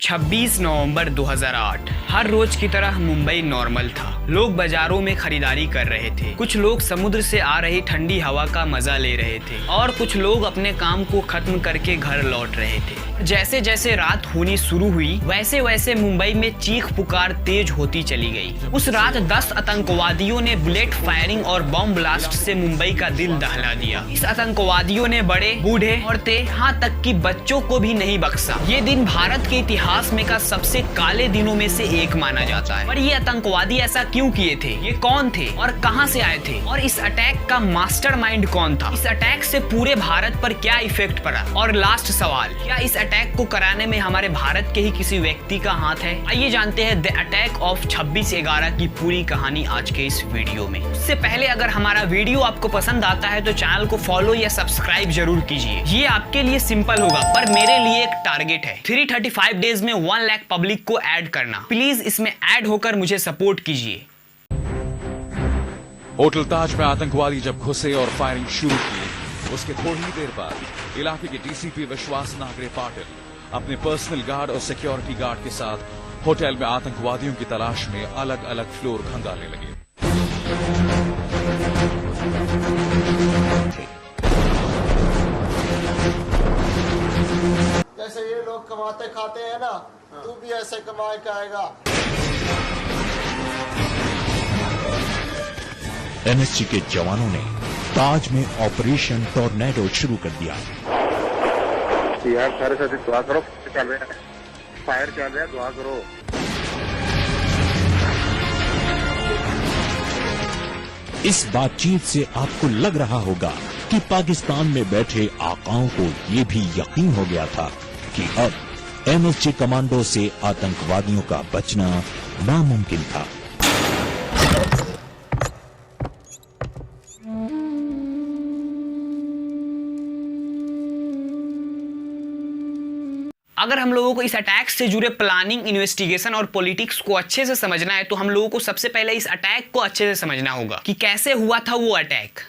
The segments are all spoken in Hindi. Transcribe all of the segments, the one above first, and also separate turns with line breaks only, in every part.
26 नवंबर 2008 हर रोज की तरह मुंबई नॉर्मल था। लोग बाजारों में खरीदारी कर रहे थे, कुछ लोग समुद्र से आ रही ठंडी हवा का मजा ले रहे थे और कुछ लोग अपने काम को खत्म करके घर लौट रहे थे। जैसे जैसे रात होनी शुरू हुई वैसे वैसे मुंबई में चीख पुकार तेज होती चली गई। उस रात 10 आतंकवादियों ने बुलेट फायरिंग और बम ब्लास्ट से मुंबई का दिल दहला दिया। इस आतंकवादियों ने बड़े, बूढ़े, औरतें, यहाँ तक कि बच्चों को भी नहीं बख्शा। ये दिन भारत के इतिहास में का सबसे काले दिनों में से एक माना जाता है। पर ये आतंकवादी ऐसा क्यों किए थे, ये कौन थे और कहां से आए थे, और इस अटैक का मास्टरमाइंड कौन था? इस अटैक से पूरे भारत पर क्या इफेक्ट पड़ा? और लास्ट सवाल, क्या इस अटैक को कराने में हमारे भारत के ही किसी व्यक्ति का हाथ है? आइए जानते हैं द अटैक ऑफ 26/11 की पूरी कहानी आज के इस वीडियो में। उससे पहले अगर हमारा वीडियो आपको पसंद आता है तो चैनल को फॉलो या सब्सक्राइब जरूर कीजिए। ये आपके लिए सिंपल होगा पर मेरे लिए एक टारगेट है 335 डेज में 1 लाख पब्लिक को ऐड करना। प्लीज इसमें ऐड होकर मुझे सपोर्ट कीजिए।
होटल ताज में आतंकवादी जब घुसे और फायरिंग शुरू की, उसके थोड़ी ही देर बाद इलाके के डीसीपी विश्वास नागरे पाटिल अपने पर्सनल गार्ड और सिक्योरिटी गार्ड के साथ होटल में आतंकवादियों की तलाश में अलग अलग फ्लोर खंगालने लगे।
जैसे ये लोग कमाते खाते हैं ना, तू भी ऐसे कमा के आएगा।
एनएसजी के जवानों ने ताज में ऑपरेशन टॉर्नेडो शुरू कर दिया।
यार सारे साथी दुआ करो, चल रहे हैं, फायर चल रहा है, दुआ करो।
इस बातचीत से आपको लग रहा होगा कि पाकिस्तान में बैठे आकाओं को ये भी यकीन हो गया था कि अब एनएसजी कमांडो से आतंकवादियों का बचना नामुमकिन था।
अगर हम लोगों को इस अटैक से जुड़े प्लानिंग, इन्वेस्टिगेशन और पॉलिटिक्स को अच्छे से समझना है तो हम लोगों को सबसे पहले इस अटैक को अच्छे से समझना होगा कि कैसे हुआ था वो अटैक।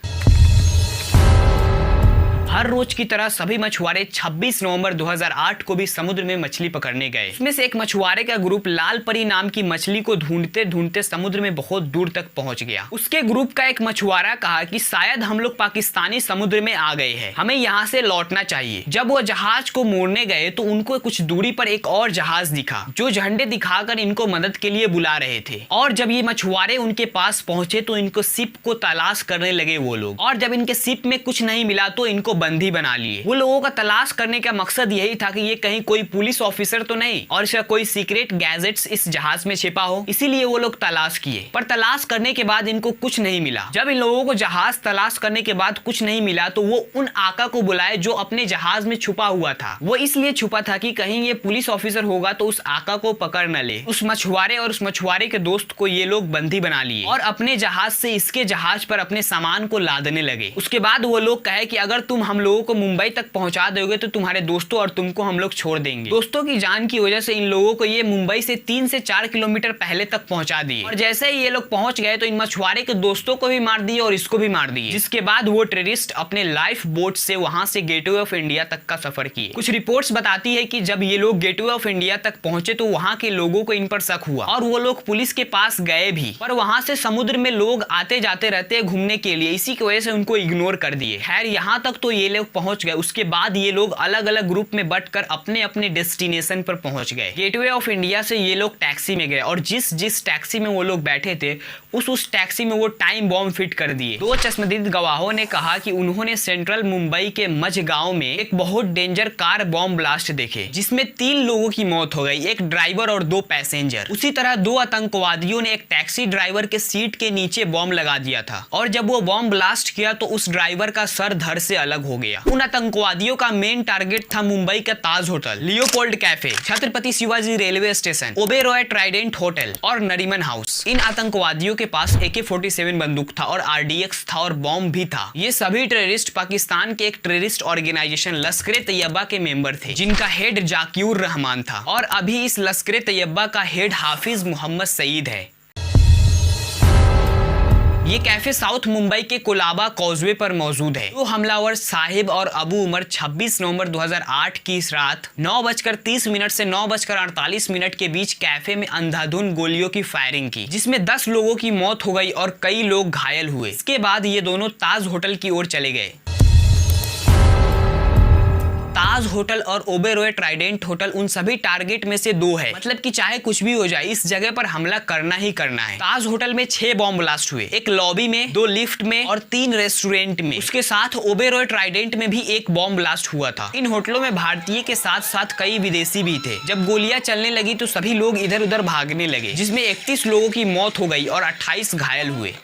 हर रोज की तरह सभी मछुआरे 26 नवंबर 2008 को भी समुद्र में मछली पकड़ने गए। इसमें से एक मछुआरे का ग्रुप लाल परी नाम की मछली को ढूंढते ढूंढते समुद्र में बहुत दूर तक पहुंच गया। उसके ग्रुप का एक मछुआरा कहा कि शायद हम लोग पाकिस्तानी समुद्र में आ गए हैं, हमें यहाँ से लौटना चाहिए। जब वो जहाज को मोड़ने गए तो उनको कुछ दूरी पर एक और जहाज दिखा जो झंडे दिखाकर इनको मदद के लिए बुला रहे थे। और जब ये मछुआरे उनके पास पहुंचे तो इनको शिप को तलाश करने लगे वो लोग, और जब इनके शिप में कुछ नहीं मिला तो इनको बंदी बना लिए। वो लोगों का तलाश करने का मकसद यही था कि ये कहीं कोई पुलिस ऑफिसर तो नहीं और इसका कोई सीक्रेट गैजेट्स इस जहाज में छिपा हो, इसीलिए वो लोग तलाश किए। पर तलाश करने के बाद इनको कुछ नहीं मिला। जब इन लोगों को जहाज तलाश करने के बाद कुछ नहीं मिला तो वो उन आका को बुलाए जो अपने जहाज में छुपा हुआ था। वो इसलिए छुपा था कि कहीं ये पुलिस ऑफिसर होगा तो उस आका को पकड़ न ले। उस मछुआरे और उस मछुआरे के दोस्त को ये लोग बंदी बना लिए और अपने जहाज से इसके जहाज पर अपने सामान को लादने लगे। उसके बाद वो लोग कहे कि अगर तुम हम लोगों को मुंबई तक पहुंचा दोगे तो तुम्हारे दोस्तों और तुमको हम लोग छोड़ देंगे। दोस्तों की जान की वजह से इन लोगों को ये मुंबई से 3 से 4 किलोमीटर पहले तक पहुंचा दिए। और जैसे ही ये लोग पहुंच गए तो इन मछुआरे के दोस्तों को भी मार दिए और इसको भी मार दिए। जिसके बाद वो टेररिस्ट अपने लाइफ बोट से वहां से गेटवे ऑफ इंडिया तक का सफर किए। कुछ रिपोर्ट्स बताती है कि जब ये लोग गेटवे ऑफ इंडिया तक पहुंचे तो वहां के लोगों को इन पर शक हुआ और वो लोग पुलिस के पास गए भी, पर वहां से समुद्र में लोग आते जाते रहते घूमने के लिए, इसी की वजह से उनको इग्नोर कर दिए। खैर यहाँ तक तो ये लोग पहुंच गए। उसके बाद ये लोग अलग अलग ग्रुप में बंटकर अपने अपने डेस्टिनेशन पर पहुंच गए। गेटवे ऑफ इंडिया से ये लोग टैक्सी में गए और जिस टैक्सी में वो लोग बैठे थे उस टैक्सी में वो टाइम बॉम्ब फिट कर दिए। 2 चश्मदीद गवाहों ने कहा कि उन्होंने सेंट्रल मुंबई के मझगांव में एक बहुत डेंजर कार बॉम्ब ब्लास्ट देखे जिसमें 3 लोगों की मौत हो गई, एक ड्राइवर और 2 पैसेंजर। उसी तरह 2 आतंकवादियों ने एक टैक्सी ड्राइवर के सीट के नीचे बॉम्ब लगा दिया था और जब वो बॉम्ब ब्लास्ट किया तो उस ड्राइवर का सर धड़ से अलग हो गया। उन आतंकवादियों का मेन टारगेट था मुंबई का Taj hotel, Leopold cafe, Chhatrapati Shivaji railway station, Oberoi Trident hotel और नरीमन हाउस। इन आतंकवादियों के पास AK-47 बंदूक था और RDX था और बॉम्ब भी था। ये सभी टेररिस्ट पाकिस्तान के एक टेररिस्ट ऑर्गेनाइजेशन लश्कर तैयबा के मेंबर थे जिनका हेड जाकिउर रहमान था और अभी इस लश्कर तैयबा का हेड हाफिज मोहम्मद सईद है। ये कैफे साउथ मुंबई के कोलाबा कॉजवे पर मौजूद है। तो हमलावर साहिब और अबू उमर 26 नवंबर 2008 की इस रात 9:30 से 9:48 के बीच कैफे में अंधाधुंध गोलियों की फायरिंग की, जिसमें 10 लोगों की मौत हो गई और कई लोग घायल हुए। इसके बाद ये दोनों ताज होटल की ओर चले गए। ताज होटल और ओबेरॉय ट्राइडेंट होटल उन सभी टारगेट में से 2 है, मतलब कि चाहे कुछ भी हो जाए इस जगह पर हमला करना ही करना है। ताज होटल में 6 बॉम्ब ब्लास्ट हुए, एक लॉबी में, 2 लिफ्ट में और 3 रेस्टोरेंट में। उसके साथ ओबेरॉय ट्राइडेंट में भी 1 बॉम्ब ब्लास्ट हुआ था। इन होटलों में भारतीय के साथ साथ कई विदेशी भी थे। जब गोलियां चलने लगी तो सभी लोग इधर उधर भागने लगे, जिसमें 31 लोगों की मौत हो गई और 28 घायल हुए।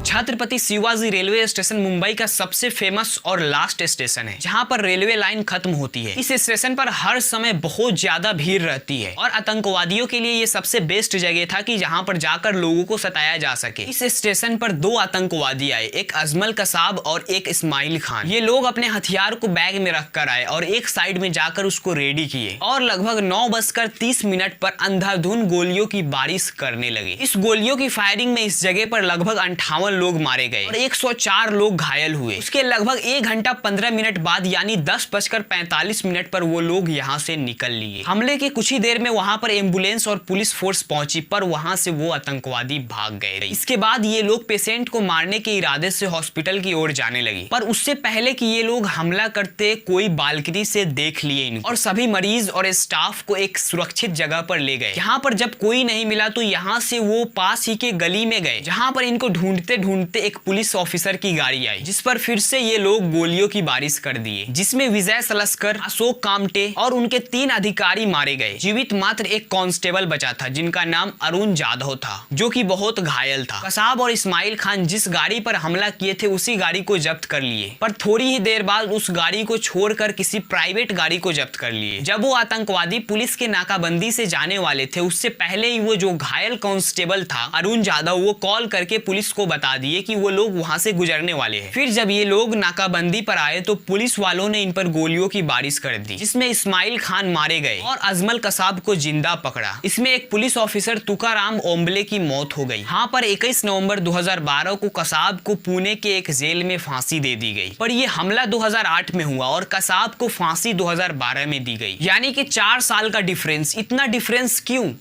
छत्रपति शिवाजी रेलवे स्टेशन मुंबई का सबसे फेमस और लास्ट स्टेशन है, जहां पर रेलवे लाइन खत्म होती है। इस स्टेशन पर हर समय बहुत ज्यादा भीड़ रहती है और आतंकवादियों के लिए ये सबसे बेस्ट जगह था कि जहां पर जाकर लोगों को सताया जा सके। इस स्टेशन पर 2 आतंकवादी आए, एक अजमल कसाब और एक इस्माइल खान। ये लोग अपने हथियार को बैग में रख कर आए और एक साइड में जाकर उसको रेडी किए और लगभग 9:30 पर अंधाधुंध गोलियों की बारिश करने लगे। इस गोलियों की फायरिंग में इस जगह पर लगभग 58 लोग मारे गए और 104 लोग घायल हुए। उसके लगभग 1 घंटा 15 मिनट बाद यानी 10:45 पर वो लोग यहाँ से निकल लिए। हमले के कुछ ही देर में वहाँ पर एम्बुलेंस और पुलिस फोर्स पहुंची, पर वहाँ से वो आतंकवादी भाग गए। इसके बाद ये लोग पेशेंट को मारने के इरादे से हॉस्पिटल की ओर जाने लगे, पर उससे पहले कि ये लोग हमला करते कोई बालकनी से देख लिए इनको और सभी मरीज और स्टाफ को एक सुरक्षित जगह पर ले गए। यहाँ पर जब कोई नहीं मिला तो यहाँ से वो पास ही के गली में गए, जहाँ पर इनको ढूंढते ढूंढते एक पुलिस ऑफिसर की गाड़ी आई, जिस पर फिर से ये लोग गोलियों की बारिश कर दिए, जिसमें विजय सलस्कर, अशोक कामटे और उनके 3 अधिकारी मारे गए। जीवित मात्र एक कांस्टेबल बचा था, जिनका नाम अरुण जाधव था, जो कि बहुत घायल था। कसाब और इस्माइल खान जिस गाड़ी पर हमला किए थे उसी गाड़ी को जब्त कर लिए, पर थोड़ी ही देर बाद उस गाड़ी को छोड़कर किसी प्राइवेट गाड़ी को जब्त कर लिए। जब वो आतंकवादी पुलिस के नाकाबंदी से जाने वाले थे, उससे पहले ही वो जो घायल कांस्टेबल था अरुण जाधव, वो कॉल करके पुलिस को बता दिए कि वो लोग वहां से गुजरने वाले हैं। फिर जब ये लोग नाकाबंदी पर आए तो पुलिस वालों ने इन पर गोलियों की बारिश कर दी, जिसमें इस्माइल खान मारे गए और अजमल कसाब को जिंदा पकड़ा। इसमें एक पुलिस ऑफिसर तुकाराम ओम्बले की मौत हो गई। यहाँ पर 21 नवंबर 2012 को कसाब को पुणे के एक जेल में फांसी दे दी गई, पर यह हमला 2008 में हुआ और कसाब को फांसी 2012 में दी गई, यानी कि 4 साल का डिफरेंस। इतना डिफरेंस क्यों?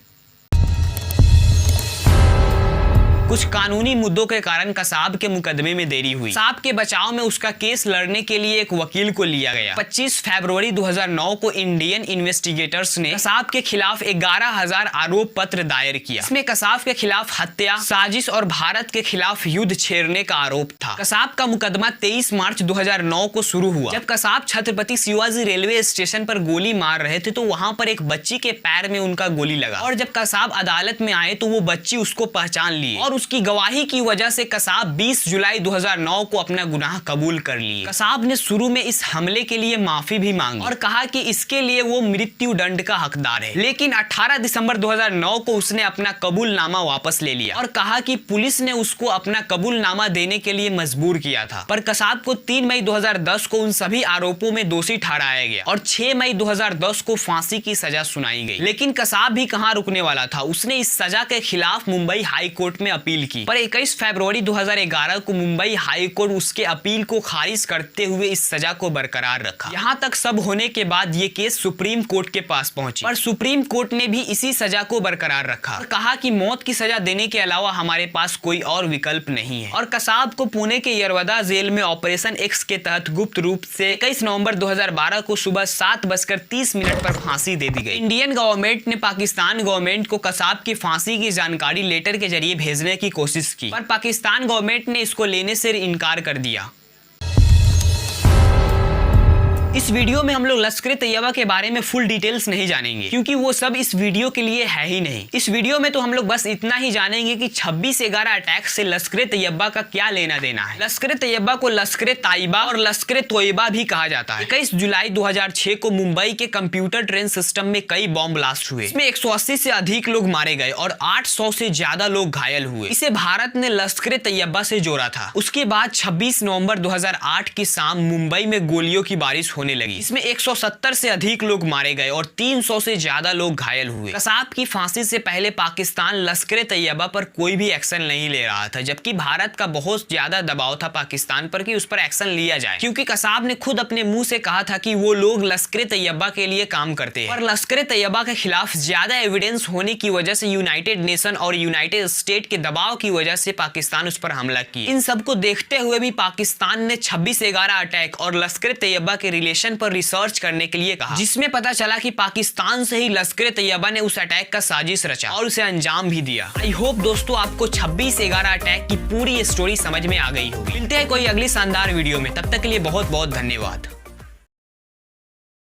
कुछ कानूनी मुद्दों के कारण कसाब के मुकदमे में देरी हुई। कसाब के बचाव में उसका केस लड़ने के लिए एक वकील को लिया गया। 25 फरवरी 2009 को इंडियन इन्वेस्टिगेटर्स ने कसाब के खिलाफ 11,000 आरोप पत्र दायर किया। इसमें कसाब के खिलाफ हत्या, साजिश और भारत के खिलाफ युद्ध छेड़ने का आरोप था। कसाब का मुकदमा 23 मार्च 2009 को शुरू हुआ, जब कसाब छत्रपति शिवाजी रेलवे स्टेशन पर गोली मार रहे थे तो वहां पर एक बच्ची के पैर में उनका गोली लगा और जब कसाब अदालत में आए तो वो बच्ची उसको पहचान ली और उसकी गवाही की वजह से कसाब 20 जुलाई 2009 को अपना गुनाह कबूल कर लिए। कसाब ने शुरू में इस हमले के लिए माफी भी मांगी और कहा कि इसके लिए वो मृत्यु दंड का हकदार है, लेकिन 18 दिसंबर 2009 को उसने अपना कबूलनामा वापस ले लिया और कहा कि पुलिस ने उसको अपना कबूलनामा देने के लिए मजबूर किया था। पर कसाब को 3 मई 2010 को उन सभी आरोपों में दोषी ठहराया गया और 6 मई 2010 को फांसी की सजा सुनाई गई। लेकिन कसाब भी कहां रुकने वाला था, उसने इस सजा के खिलाफ मुंबई हाई कोर्ट में अपील की, पर 21 फरवरी 2011 को मुंबई हाई कोर्ट उसके अपील को खारिज करते हुए इस सजा को बरकरार रखा। यहां तक सब होने के बाद ये केस सुप्रीम कोर्ट के पास पहुंची, पर सुप्रीम कोर्ट ने भी इसी सजा को बरकरार रखा और कहा कि मौत की सजा देने के अलावा हमारे पास कोई और विकल्प नहीं है। और कसाब को पुणे के यरवदा जेल में ऑपरेशन एक्स के तहत गुप्त रूप से 21 नवंबर 2012 को सुबह 7:30 पर फांसी दे दी गई। इंडियन गवर्नमेंट ने पाकिस्तान गवर्नमेंट को कसाब की फांसी की जानकारी लेटर के जरिए भेजने की कोशिश की, पर पाकिस्तान गवर्नमेंट ने इसको लेने से इनकार कर दिया। इस वीडियो में हम लोग लश्कर तैयबा के बारे में फुल डिटेल्स नहीं जानेंगे, क्योंकि वो सब इस वीडियो के लिए है ही नहीं। इस वीडियो में तो हम लोग बस इतना ही जानेंगे कि 26/11 अटैक से लश्कर तैयबा का क्या लेना देना है। लश्कर तैयबा को लश्कर ताइबा और लश्कर तोयबा भी कहा जाता है। 21 जुलाई 2006 को मुंबई के कंप्यूटर ट्रेन सिस्टम में कई बॉम्ब ब्लास्ट हुए। इसमें 180 से अधिक लोग मारे गए और 800 से ज्यादा लोग घायल हुए। इसे भारत ने लश्कर तैयबा से जोड़ा था। उसके बाद 26 नवंबर 2008 की शाम मुंबई में गोलियों की बारिश होने लगी। इसमें 170 से अधिक लोग मारे गए और 300 से ज्यादा लोग घायल हुए। कसाब की फांसी से पहले पाकिस्तान लश्कर तैयबा पर कोई भी एक्शन नहीं ले रहा था, जबकि भारत का बहुत ज्यादा दबाव था पाकिस्तान पर कि उस पर एक्शन लिया जाए, क्योंकि कसाब ने खुद अपने मुंह से कहा था कि वो लोग लश्कर तैयबा के लिए काम करते हैं। पर लश्कर तैयबा के खिलाफ ज्यादा एविडेंस होने की वजह से यूनाइटेड नेशन और यूनाइटेड स्टेट के दबाव की वजह से पाकिस्तान उस पर हमला किया। इन सबको देखते हुए भी पाकिस्तान ने 26/11 अटैक और लश्कर तैयबा के रिलेशन पर रिसर्च करने के लिए कहा, जिसमें पता चला कि पाकिस्तान से ही लश्कर तैयबा ने उस अटैक का साजिश रचा और उसे अंजाम भी दिया। आई होप दोस्तों आपको 26/11 अटैक की पूरी स्टोरी समझ में आ गई होगी। मिलते हैं कोई अगली शानदार वीडियो में, तब तक के लिए बहुत बहुत धन्यवाद।